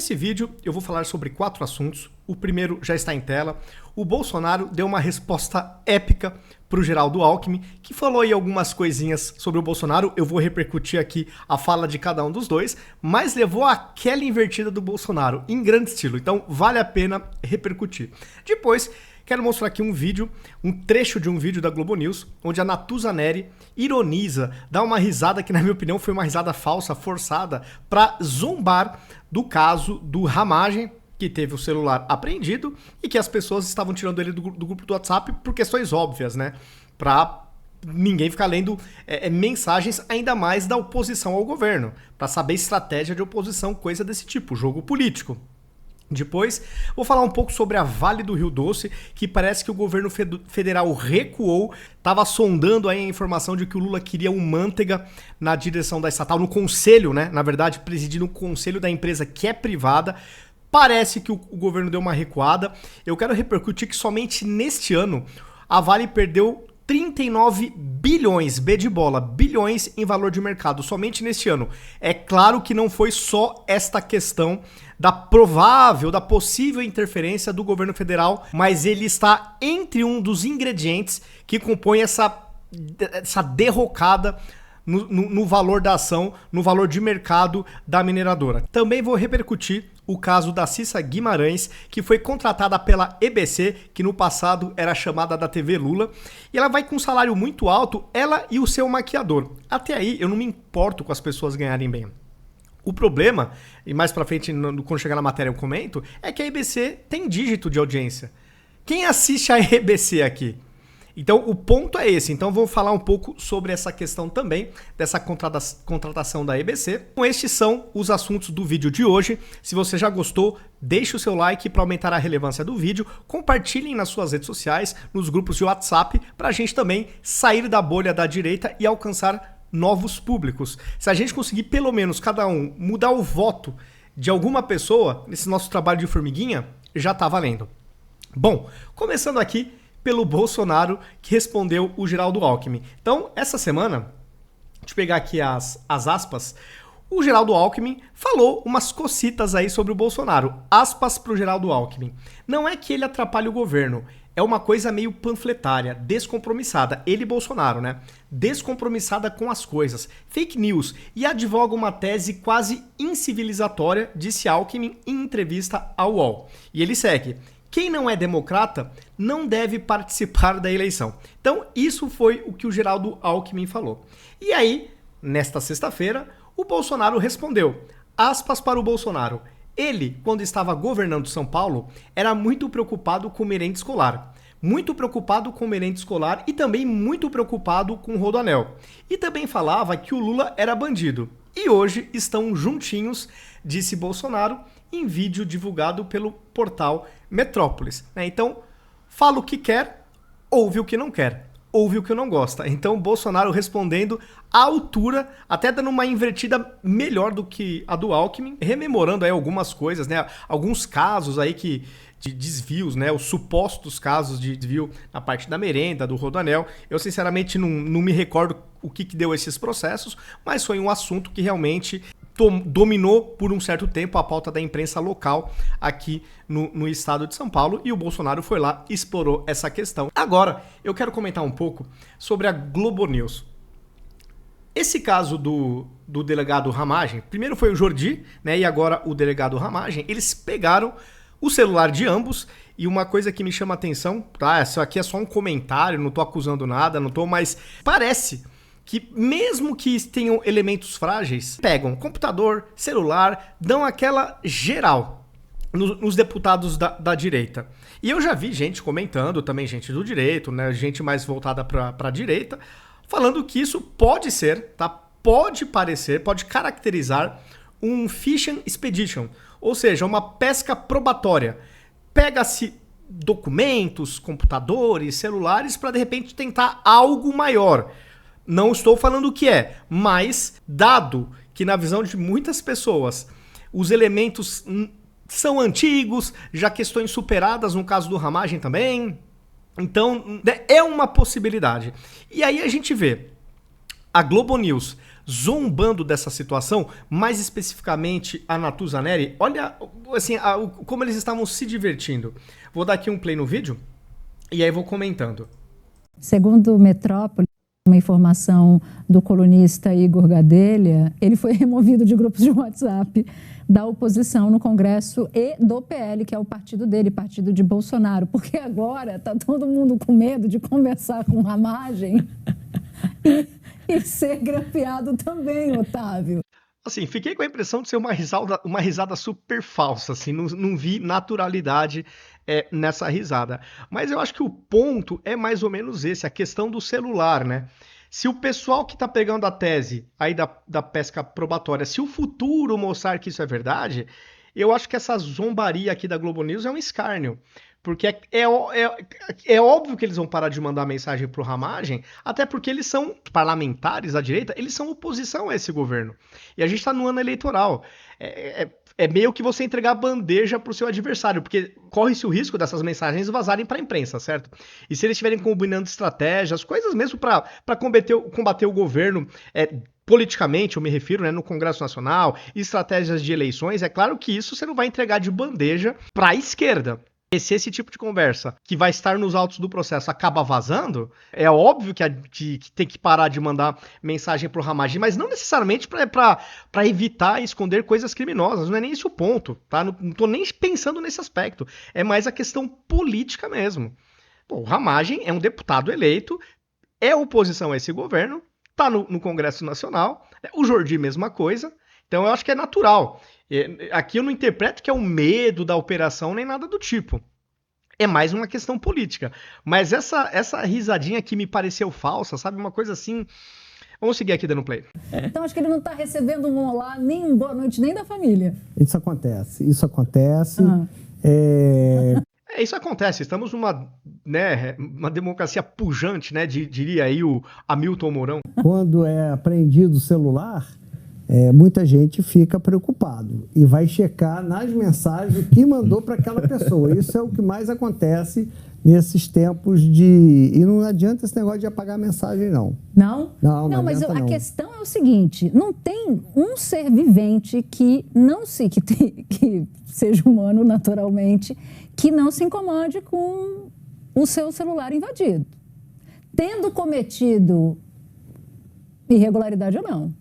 Nesse vídeo eu vou falar sobre 4 assuntos. O primeiro já está em tela. O Bolsonaro deu uma resposta épica para o Geraldo Alckmin, que falou aí algumas coisinhas sobre o Bolsonaro. Eu vou repercutir aqui a fala de cada um dos dois, mas levou aquela invertida do Bolsonaro em grande estilo. Então vale a pena repercutir. Depois, quero mostrar aqui um vídeo, um trecho de um vídeo da Globo News, onde a Natuza Neri ironiza, dá uma risada que na minha opinião foi uma risada falsa, forçada, para zombar do caso do Ramagem, que teve o celular apreendido e que as pessoas estavam tirando ele do grupo do WhatsApp por questões óbvias, né? Pra ninguém ficar lendo mensagens ainda mais da oposição ao governo, para saber estratégia de oposição, coisa desse tipo, jogo político. Depois, vou falar um pouco sobre a Vale do Rio Doce, que parece que o governo federal recuou, estava sondando aí a informação de que o Lula queria um Manteiga na direção da estatal, no conselho, né? Na verdade, presidindo o conselho da empresa que é privada. Parece que o governo deu uma recuada. Eu quero repercutir que somente neste ano a Vale perdeu 39 bilhões, B de bola, bilhões em valor de mercado, somente neste ano. É claro que não foi só esta questão da possível interferência do governo federal, mas ele está entre um dos ingredientes que compõe essa derrocada no valor da ação, no valor de mercado da mineradora. Também vou repercutir o caso da Cissa Guimarães, que foi contratada pela EBC, que no passado era chamada da TV Lula, e ela vai com um salário muito alto, ela e o seu maquiador. Até aí eu não me importo com as pessoas ganharem bem. O problema, e mais pra frente quando chegar na matéria eu comento, é que a EBC tem dígito de audiência. Quem assiste a EBC aqui? Então o ponto é esse, então vou falar um pouco sobre essa questão também, dessa contratação da EBC. Então estes são os assuntos do vídeo de hoje. Se você já gostou, deixe o seu like para aumentar a relevância do vídeo, compartilhem nas suas redes sociais, nos grupos de WhatsApp, para a gente também sair da bolha da direita e alcançar novos públicos. Se a gente conseguir pelo menos cada um mudar o voto de alguma pessoa nesse nosso trabalho de formiguinha, já tá valendo. Bom, começando aqui pelo Bolsonaro, que respondeu o Geraldo Alckmin. Então, essa semana, deixa eu pegar aqui as aspas, o Geraldo Alckmin falou umas cocitas aí sobre o Bolsonaro. Aspas pro Geraldo Alckmin. Não é que ele atrapalhe o governo, é uma coisa meio panfletária, descompromissada. Ele, Bolsonaro, né? Descompromissada com as coisas. Fake news. E advoga uma tese quase incivilizatória, disse Alckmin em entrevista ao UOL. E ele segue: quem não é democrata não deve participar da eleição. Então, isso foi o que o Geraldo Alckmin falou. E aí, nesta sexta-feira, o Bolsonaro respondeu. Aspas para o Bolsonaro. Ele, quando estava governando São Paulo, era muito preocupado com o merenda escolar. Muito preocupado com o merenda escolar e também muito preocupado com o Rodoanel. E também falava que o Lula era bandido. E hoje estão juntinhos, disse Bolsonaro, em vídeo divulgado pelo portal Metrópolis. Então, fala o que quer, ouve o que não quer, ouve o que não gosta. Então, Bolsonaro respondendo à altura, até dando uma invertida melhor do que a do Alckmin, rememorando aí algumas coisas, né? Alguns casos aí de desvios, né? Os supostos casos de desvio na parte da merenda, do Rodoanel. Eu, sinceramente, não me recordo o que deu esses processos, mas foi um assunto que realmente dominou por um certo tempo a pauta da imprensa local aqui no estado de São Paulo, e o Bolsonaro foi lá e explorou essa questão. Agora, eu quero comentar um pouco sobre a Globo News. Esse caso do delegado Ramagem, primeiro foi o Jordi, né, e agora o delegado Ramagem, eles pegaram o celular de ambos, e uma coisa que me chama a atenção, tá, isso aqui é só um comentário, não tô acusando nada, mas parece que mesmo que tenham elementos frágeis, pegam computador, celular, dão aquela geral nos deputados da direita. E eu já vi gente comentando, também gente do direito, né, gente mais voltada para a direita, falando que isso pode ser, tá, pode parecer, pode caracterizar um fishing expedition, ou seja, uma pesca probatória. Pega-se documentos, computadores, celulares para de repente tentar algo maior. Não estou falando o que é, mas dado que na visão de muitas pessoas os elementos são antigos, já questões superadas no caso do Ramagem também, então é uma possibilidade. E aí a gente vê a Globo News zombando dessa situação, mais especificamente a Natuzaneri. Olha assim, como eles estavam se divertindo. Vou dar aqui um play no vídeo e aí vou comentando. Segundo Metrópole, uma informação do colunista Igor Gadelha, ele foi removido de grupos de WhatsApp da oposição no Congresso e do PL, que é o partido dele, partido de Bolsonaro, porque agora está todo mundo com medo de conversar com Ramagem e ser grampeado também, Otávio. Assim, fiquei com a impressão de ser uma risada super falsa, assim, não vi naturalidade nessa risada. Mas eu acho que o ponto é mais ou menos esse, a questão do celular, né? Se o pessoal que está pegando a tese aí da pesca probatória, se o futuro mostrar que isso é verdade, eu acho que essa zombaria aqui da Globo News é um escárnio. Porque é óbvio que eles vão parar de mandar mensagem pro Ramagem, até porque eles são parlamentares da direita, eles são oposição a esse governo. E a gente está no ano eleitoral. É meio que você entregar a bandeja pro seu adversário, porque corre-se o risco dessas mensagens vazarem para a imprensa, certo? E se eles estiverem combinando estratégias, coisas mesmo para combater o governo, politicamente, eu me refiro, né, no Congresso Nacional, estratégias de eleições, é claro que isso você não vai entregar de bandeja para a esquerda. E se esse tipo de conversa, que vai estar nos autos do processo, acaba vazando, é óbvio que tem que parar de mandar mensagem pro Ramagem, mas não necessariamente para evitar e esconder coisas criminosas, não é nem esse o ponto, tá? Não tô nem pensando nesse aspecto, é mais a questão política mesmo. Pô, o Ramagem é um deputado eleito, é oposição a esse governo, tá no Congresso Nacional, o Jordi mesma coisa, então eu acho que é natural. Aqui eu não interpreto que é um medo da operação nem nada do tipo. É mais uma questão política. Mas essa risadinha que me pareceu falsa, sabe? Uma coisa assim. Vamos seguir aqui dando play. Então acho que ele não está recebendo um olá, nem um boa noite, nem da família. Isso acontece. Isso acontece. Isso acontece. Estamos numa uma democracia pujante, né? Diria aí o Hamilton Mourão. Quando é apreendido o celular, muita gente fica preocupado e vai checar nas mensagens o que mandou para aquela pessoa. Isso é o que mais acontece nesses tempos de... E não adianta esse negócio de apagar a mensagem, não. Não? Não, mas adianta, a questão é o seguinte, não tem um ser vivente que seja humano naturalmente, que não se incomode com o seu celular invadido. Tendo cometido irregularidade ou não.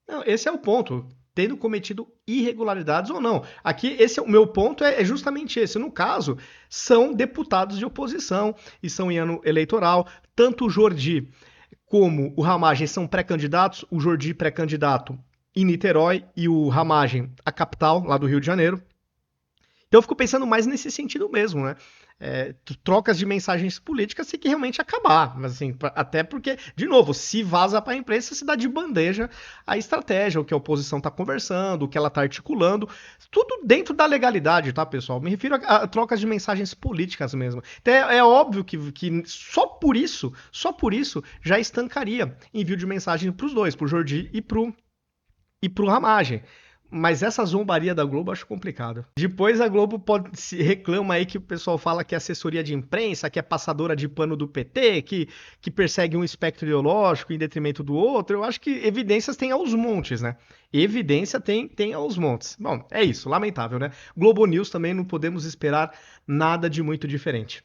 Não, esse é o ponto. Tendo cometido irregularidades ou não. Aqui, o meu ponto é justamente esse. No caso, são deputados de oposição e são em ano eleitoral. Tanto o Jordi como o Ramagem são pré-candidatos. O Jordi pré-candidato em Niterói e o Ramagem a capital, lá do Rio de Janeiro. Então eu fico pensando mais nesse sentido mesmo, né? Trocas de mensagens políticas tem que realmente acabar, mas assim, até porque, de novo, se vaza para a imprensa, se dá de bandeja a estratégia, o que a oposição está conversando, o que ela está articulando, tudo dentro da legalidade, tá, pessoal? Me refiro a trocas de mensagens políticas mesmo. Então é óbvio que só por isso já estancaria envio de mensagem para os dois, para o Jordi e pro Ramagem. Mas essa zombaria da Globo eu acho complicado. Depois a Globo se reclama aí que o pessoal fala que é assessoria de imprensa, que é passadora de pano do PT, que persegue um espectro ideológico em detrimento do outro. Eu acho que evidências tem aos montes, né? Evidência tem aos montes. Bom, é isso, lamentável, né? Globo News também não podemos esperar nada de muito diferente.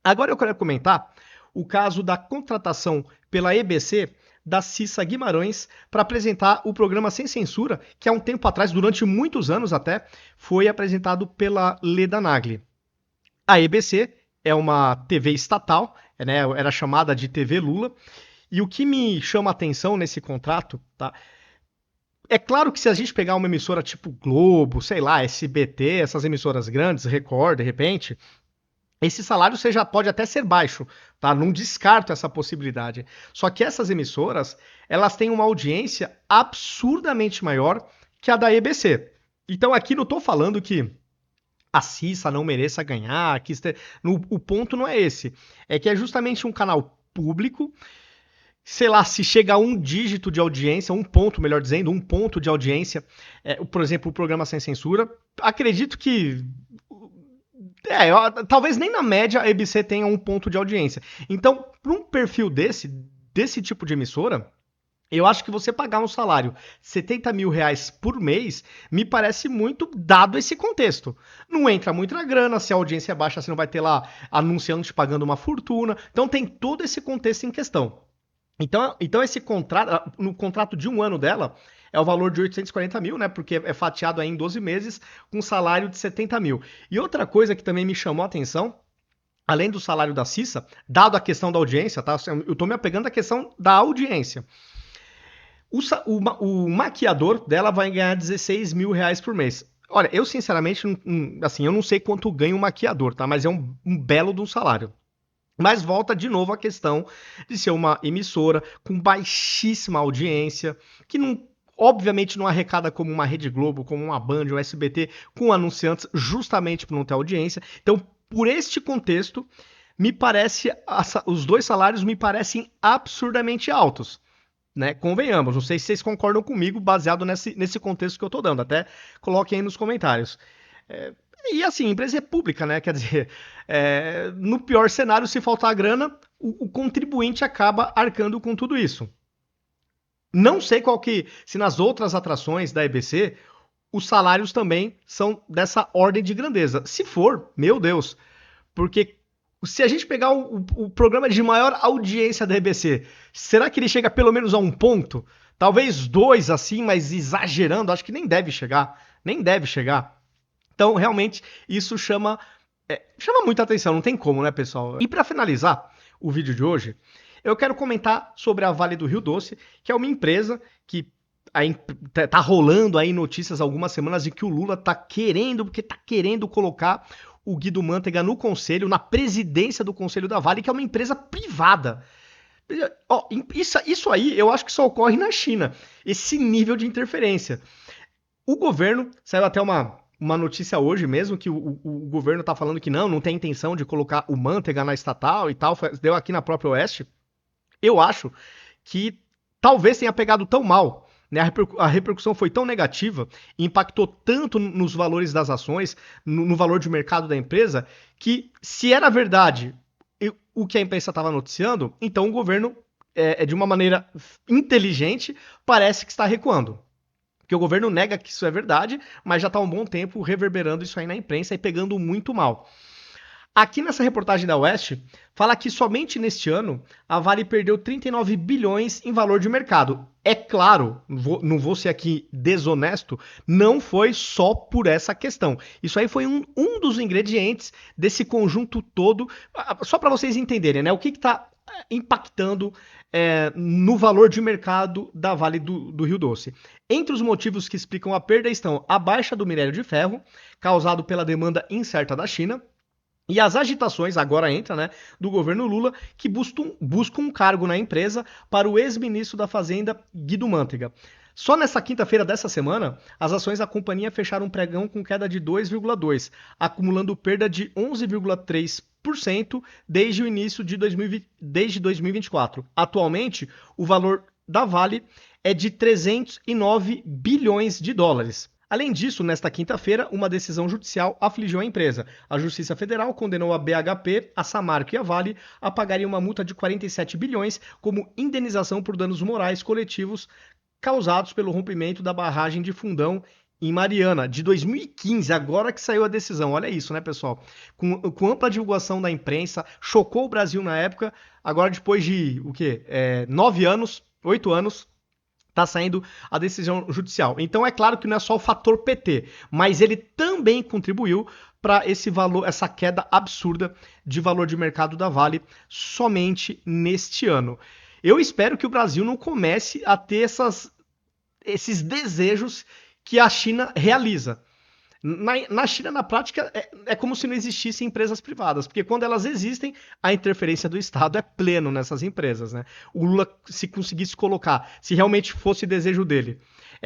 Agora eu quero comentar o caso da contratação pela EBC da Cissa Guimarães para apresentar o programa Sem Censura, que há um tempo atrás, durante muitos anos até, foi apresentado pela Leda Nagli. A EBC é uma TV estatal, né, era chamada de TV Lula, e o que me chama a atenção nesse contrato, tá? É claro que se a gente pegar uma emissora tipo Globo, sei lá, SBT, essas emissoras grandes, Record, de repente, esse salário você já pode até ser baixo, tá? Não descarto essa possibilidade. Só que essas emissoras, elas têm uma audiência absurdamente maior que a da EBC. Então aqui não estou falando que a Cissa não mereça ganhar, o ponto não é esse. É que é justamente um canal público, sei lá, se chega a um dígito de audiência, um ponto, melhor dizendo, um ponto de audiência, por exemplo, o programa Sem Censura, acredito que... talvez nem na média a EBC tenha um ponto de audiência. Então, para um perfil desse tipo de emissora, Eu acho que você pagar um salário R$ 70 mil por mês me parece muito, dado esse contexto. Não entra muita grana, se a audiência é baixa, você não vai ter lá anunciante pagando uma fortuna. Então tem todo esse contexto em questão. Então esse contrato, no contrato de 1 ano dela, é o valor de 840 mil, né? Porque é fatiado aí em 12 meses com um salário de 70 mil. E outra coisa que também me chamou a atenção, além do salário da Cissa, dado a questão da audiência, tá? Eu tô me apegando à questão da audiência. O maquiador dela vai ganhar 16 mil reais por mês. Olha, eu sinceramente, assim, eu não sei quanto ganha um maquiador, tá? Mas é um belo de um salário. Mas volta de novo a questão de ser uma emissora com baixíssima audiência, que não, obviamente não arrecada como uma Rede Globo, como uma Band ou SBT, com anunciantes, justamente por não ter audiência. Então, por este contexto, me parece, os dois salários me parecem absurdamente altos. Né? Convenhamos, não sei se vocês concordam comigo, baseado nesse contexto que eu tô dando, até coloquem aí nos comentários. E assim, a empresa é pública, né? Quer dizer, no pior cenário, se faltar grana, o contribuinte acaba arcando com tudo isso. Não sei se nas outras atrações da EBC, os salários também são dessa ordem de grandeza. Se for, meu Deus, porque se a gente pegar o programa de maior audiência da EBC, será que ele chega pelo menos a 1 ponto? Talvez 2 assim, mas exagerando, acho que nem deve chegar. Nem deve chegar. Então, realmente, isso chama muita atenção, não tem como, né, pessoal? E para finalizar o vídeo de hoje, eu quero comentar sobre a Vale do Rio Doce, que é uma empresa que tá rolando aí notícias há algumas semanas de que o Lula tá querendo colocar o Guido Mantega no conselho, na presidência do conselho da Vale, que é uma empresa privada. Isso aí eu acho que só ocorre na China, esse nível de interferência. O governo, saiu até uma notícia hoje mesmo, que o governo está falando que não tem intenção de colocar o Mantega na estatal e tal, deu aqui na própria Oeste. Eu acho que talvez tenha pegado tão mal, né? A repercussão foi tão negativa, impactou tanto nos valores das ações, no valor de mercado da empresa, que se era verdade o que a imprensa estava noticiando, então o governo, de uma maneira inteligente, parece que está recuando. Porque o governo nega que isso é verdade, mas já está há um bom tempo reverberando isso aí na imprensa e pegando muito mal. Aqui nessa reportagem da Oeste, fala que somente neste ano a Vale perdeu 39 bilhões em valor de mercado. É claro, não vou ser aqui desonesto, não foi só por essa questão. Isso aí foi um dos ingredientes desse conjunto todo, só para vocês entenderem, né? O que está impactando no valor de mercado da Vale do Rio Doce. Entre os motivos que explicam a perda estão a baixa do minério de ferro, causado pela demanda incerta da China, e as agitações, agora entra, né, do governo Lula, que buscam um cargo na empresa para o ex-ministro da Fazenda, Guido Mantega. Só nessa quinta-feira dessa semana, as ações da companhia fecharam um pregão com queda de 2,2%, acumulando perda de 11,3% desde o início de 2024. Atualmente, o valor da Vale é de 309 bilhões de dólares. Além disso, nesta quinta-feira, uma decisão judicial afligiu a empresa. A Justiça Federal condenou a BHP, a Samarco e a Vale a pagarem uma multa de 47 bilhões como indenização por danos morais coletivos causados pelo rompimento da barragem de Fundão em Mariana, de 2015, agora que saiu a decisão. Olha isso, né, pessoal? Com ampla divulgação da imprensa, chocou o Brasil na época, agora depois de, 8 anos, está saindo a decisão judicial. Então é claro que não é só o fator PT, mas ele também contribuiu para esse valor, essa queda absurda de valor de mercado da Vale somente neste ano. Eu espero que o Brasil não comece a ter esses desejos que a China realiza. Na China, na prática, é como se não existissem empresas privadas, porque quando elas existem, a interferência do Estado é pleno nessas empresas, né? O Lula, se conseguisse colocar, se realmente fosse desejo dele,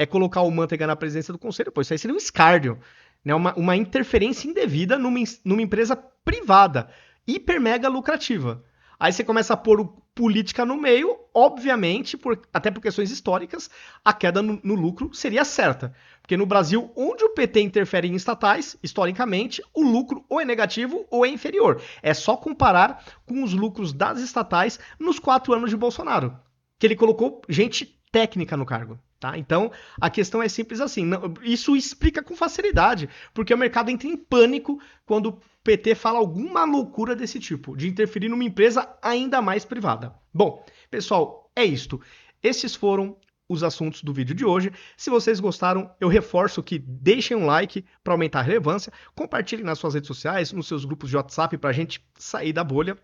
colocar o Mantega na presidência do conselho, isso aí seria um escárnio, né? Uma interferência indevida numa empresa privada, hiper mega lucrativa. Aí você começa a pôr política no meio, obviamente, até por questões históricas, a queda no lucro seria certa. Porque no Brasil, onde o PT interfere em estatais, historicamente, o lucro ou é negativo ou é inferior. É só comparar com os lucros das estatais nos 4 anos de Bolsonaro. Que ele colocou gente técnica no cargo. Tá? Então, a questão é simples assim. Isso explica com facilidade, porque o mercado entra em pânico quando o PT fala alguma loucura desse tipo, de interferir numa empresa ainda mais privada. Bom, pessoal, é isto. Esses foram os assuntos do vídeo de hoje. Se vocês gostaram, eu reforço que deixem um like para aumentar a relevância, compartilhem nas suas redes sociais, nos seus grupos de WhatsApp para a gente sair da bolha.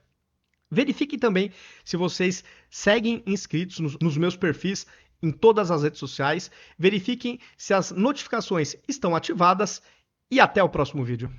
Verifiquem também se vocês seguem inscritos nos meus perfis em todas as redes sociais. Verifiquem se as notificações estão ativadas e até o próximo vídeo.